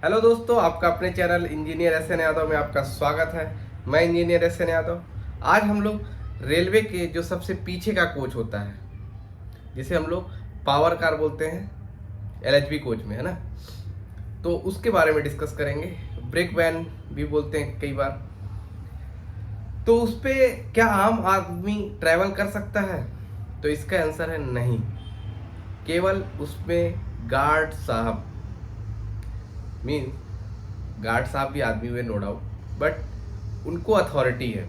Hello दोस्तों, आपका अपने channel engineer S N Yadav में आपका स्वागत है। मैं इंजीनियर एस एन यादव। आज हम लोग रेलवे के जो सबसे पीछे का कोच होता है, जिसे हम लोग पावर कार बोलते हैं, एलएचबी कोच में, है ना। तो उसके बारे में डिस्कस करेंगे। ब्रेक वैन भी बोलते हैं कई बार। तो उस पे क्या आम आदमी ट्रैवल कर सकता है? तो इसका आंसर है नहीं। केवल उसमें गार्ड साहब, मीन गार्ड साहब भी आदमी हुए, नो डाउट, बट उनको अथॉरिटी है।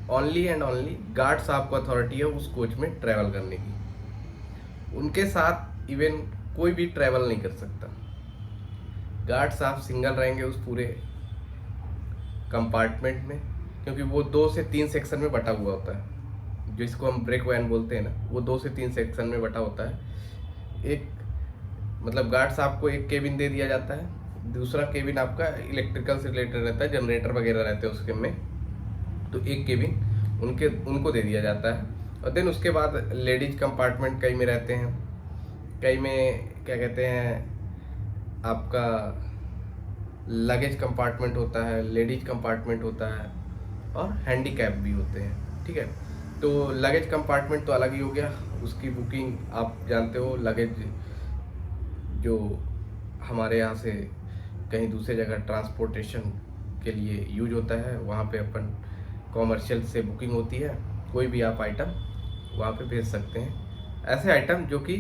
ओनली एंड ओनली गार्ड साहब को अथॉरिटी है उस कोच में ट्रैवल करने की। उनके साथ इवन कोई भी ट्रैवल नहीं कर सकता। गार्ड साहब सिंगल रहेंगे उस पूरे कंपार्टमेंट में, क्योंकि वो 2 से 3 सेक्शन में बटा हुआ होता है। जो इसको हम ब्रेक वैन बोलते हैं ना, वो 2 से 3 सेक्शन में बटा होता है। एक मतलब गार्ड साहब को एक केबिन दे दिया जाता है, दूसरा केबिन आपका इलेक्ट्रिकल से रिलेटेड रहता है, जनरेटर वगैरह रहते हैं उसके में। तो एक केबिन उनको दे दिया जाता है। और देन उसके बाद लेडीज कंपार्टमेंट कई में रहते हैं, कई में क्या कहते हैं आपका लगेज कंपार्टमेंट होता है, लेडीज कंपार्टमेंट होता है, और हैंडीकैप भी होते हैं। ठीक है, तो लगेज कंपार्टमेंट तो अलग ही हो गया। उसकी बुकिंग आप जानते हो, लगेज जो हमारे यहाँ से कहीं दूसरे जगह ट्रांसपोर्टेशन के लिए यूज होता है, वहाँ पे अपन कॉमर्शियल से बुकिंग होती है। कोई भी आप आइटम वहाँ पे भेज सकते हैं, ऐसे आइटम जो कि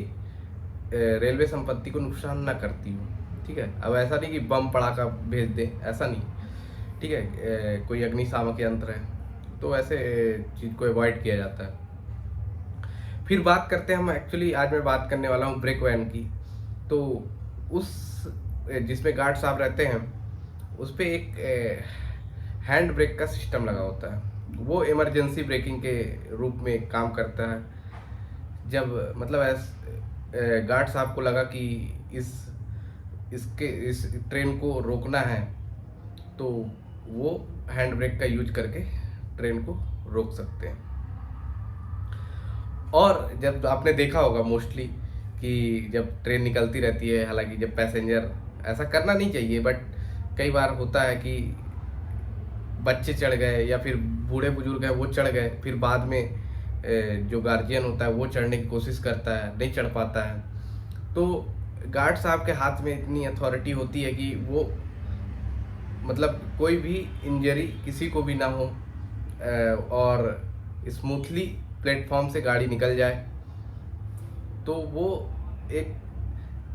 रेलवे संपत्ति को नुकसान ना करती हो। ठीक है, अब ऐसा नहीं कि बम पड़ाका भेज दें, ऐसा नहीं। ठीक है, कोई अग्निशामक यंत्र है तो ऐसे चीज़ को अवॉइड किया जाता है। फिर बात करते हैं हम, एक्चुअली आज मैं बात करने वाला हूँ ब्रेक वैन की। तो उस जिसमें गार्ड साहब रहते हैं, उस पर एक हैंड ब्रेक का सिस्टम लगा होता है। वो इमरजेंसी ब्रेकिंग के रूप में काम करता है। जब मतलब गार्ड साहब को लगा कि इस ट्रेन को रोकना है, तो वो हैंड ब्रेक का यूज करके ट्रेन को रोक सकते हैं। और जब आपने देखा होगा मोस्टली कि जब ट्रेन निकलती रहती है, हालांकि जब पैसेंजर, ऐसा करना नहीं चाहिए, बट कई बार होता है कि बच्चे चढ़ गए या फिर बूढ़े बुजुर्ग हैं वो चढ़ गए, फिर बाद में जो गार्जियन होता है वो चढ़ने की कोशिश करता है, नहीं चढ़ पाता है। तो गार्ड साहब के हाथ में इतनी अथॉरिटी होती है कि वो मतलब कोई भी इंजरी किसी को भी ना हो, और स्मूथली प्लेटफॉर्म से गाड़ी निकल जाए। तो वो एक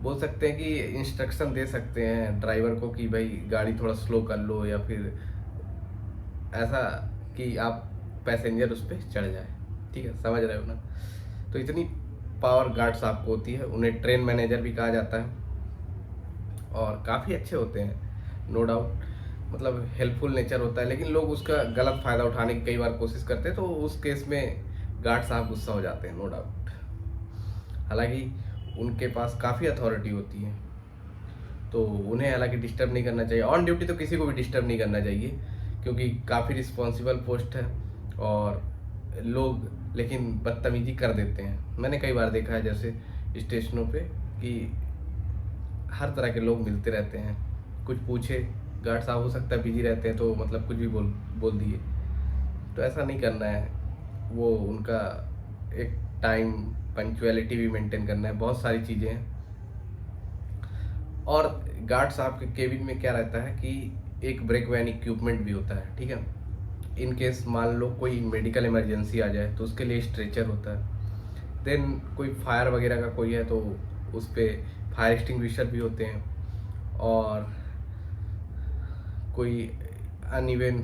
बोल सकते हैं कि इंस्ट्रक्शन दे सकते हैं ड्राइवर को कि भाई गाड़ी थोड़ा स्लो कर लो, या फिर ऐसा कि आप पैसेंजर उस पर चढ़ जाए। ठीक है, समझ रहे हो ना। तो इतनी पावर गार्ड साहब को होती है। उन्हें ट्रेन मैनेजर भी कहा जाता है, और काफ़ी अच्छे होते हैं, नो डाउट। मतलब हेल्पफुल नेचर होता है, लेकिन लोग उसका गलत फ़ायदा उठाने की कई बार कोशिश करते हैं, तो उस केस में गार्ड साहब गुस्सा हो जाते हैं, नो डाउट। हालांकि उनके पास काफ़ी अथॉरिटी होती है, तो उन्हें हालांकि डिस्टर्ब नहीं करना चाहिए। ऑन ड्यूटी तो किसी को भी डिस्टर्ब नहीं करना चाहिए, क्योंकि काफ़ी रिस्पॉन्सिबल पोस्ट है। और लोग लेकिन बदतमीजी कर देते हैं। मैंने कई बार देखा है जैसे स्टेशनों पे कि हर तरह के लोग मिलते रहते हैं। कुछ पूछे, गार्ड साहब हो सकता है बिजी रहते हैं, तो मतलब कुछ भी बोल बोल दिए। तो ऐसा नहीं करना है। वो उनका एक टाइम पंक्चुअलिटी भी मेंटेन करना है, बहुत सारी चीज़ें हैं। और गार्ड साहब के केबिन में क्या रहता है कि एक ब्रेक वैन इक्विपमेंट भी होता है। ठीक है, इन केस मान लो कोई मेडिकल इमरजेंसी आ जाए तो उसके लिए स्ट्रेचर होता है। देन कोई फायर वगैरह का कोई है तो उस पर फायर एक्सटिंग्विशर भी होते हैं। और कोई अनइवन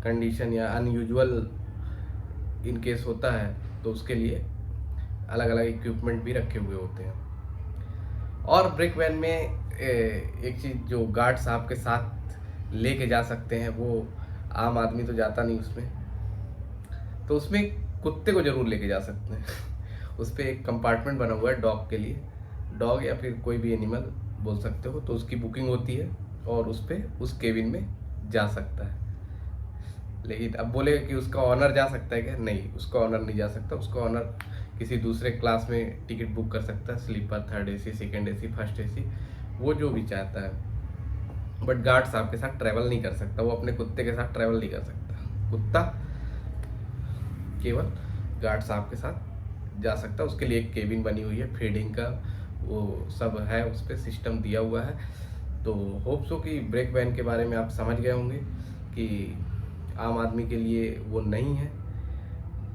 कंडीशन या अनयूजुअल इन केस होता है तो उसके लिए अलग अलग इक्विपमेंट भी रखे हुए होते हैं। और ब्रेक वैन में एक चीज़ जो गार्ड साहब के साथ लेके जा सकते हैं, वो आम आदमी तो जाता नहीं उसमें, तो उसमें कुत्ते को ज़रूर लेके जा सकते हैं। उस पर एक कंपार्टमेंट बना हुआ है डॉग के लिए, डॉग या फिर कोई भी एनिमल बोल सकते हो। तो उसकी बुकिंग होती है और उस पर उस केबिन में जा सकता है। लेकिन अब बोलेगा कि उसका ऑनर जा सकता है क्या? नहीं, उसका ऑनर नहीं जा सकता। उसका ऑनर किसी दूसरे क्लास में टिकट बुक कर सकता है, sleeper, third AC, second AC, first AC, वो जो भी चाहता है। बट गार्ड साहब के साथ ट्रैवल नहीं कर सकता, वो अपने कुत्ते के साथ ट्रैवल नहीं कर सकता। कुत्ता केवल गार्ड साहब के साथ जा सकता है। उसके लिए एक केबिन बनी हुई है, फीडिंग का वो सब है, उस पर सिस्टम दिया हुआ है। तो होप सो कि ब्रेक वैन के बारे में आप समझ गए होंगे कि आम आदमी के लिए वो नहीं है।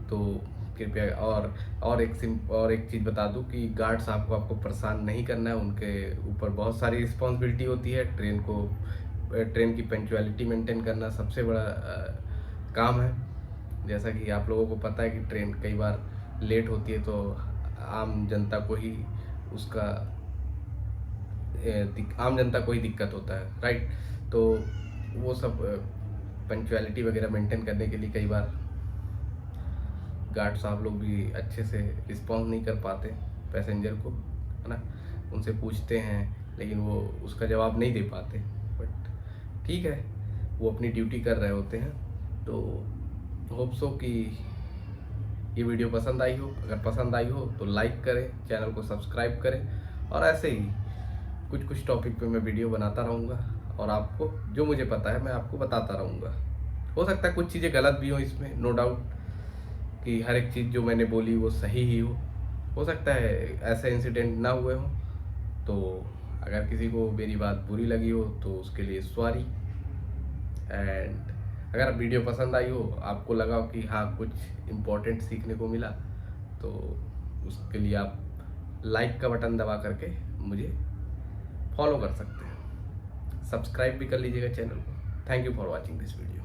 तो कृपया और एक चीज़ बता दूं कि गार्ड साहब को आपको परेशान नहीं करना है, उनके ऊपर बहुत सारी रिस्पॉन्सिबिलिटी होती है। ट्रेन की पंक्चुअलिटी मेंटेन करना सबसे बड़ा काम है। जैसा कि आप लोगों को पता है कि ट्रेन कई बार लेट होती है तो आम जनता को ही उसका आम जनता को ही दिक्कत होता है, राइट। तो वो सब पंक्चुअलिटी वगैरह मेंटेन करने के लिए कई बार गार्ड साहब लोग भी अच्छे से रिस्पॉन्स नहीं कर पाते पैसेंजर को, है ना। उनसे पूछते हैं लेकिन वो उसका जवाब नहीं दे पाते, बट ठीक है, वो अपनी ड्यूटी कर रहे होते हैं। तो होप सो कि ये वीडियो पसंद आई हो। अगर पसंद आई हो तो लाइक करें, चैनल को सब्सक्राइब करें, और ऐसे ही कुछ टॉपिक पे मैं वीडियो बनाता रहूँगा और आपको जो मुझे पता है मैं आपको बताता रहूँगा। हो सकता है कुछ चीज़ें गलत भी हो इसमें, नो डाउट कि हर एक चीज़ जो मैंने बोली वो सही ही हो सकता है ऐसे इंसिडेंट ना हुए हो। तो अगर किसी को मेरी बात बुरी लगी हो तो उसके लिए सॉरी। एंड अगर वीडियो पसंद आई हो, आपको लगा हो कि हाँ कुछ इम्पोर्टेंट सीखने को मिला, तो उसके लिए आप लाइक का बटन दबा करके मुझे फॉलो कर सकते हैं, सब्सक्राइब भी कर लीजिएगा चैनल को। Thank you for watching this video.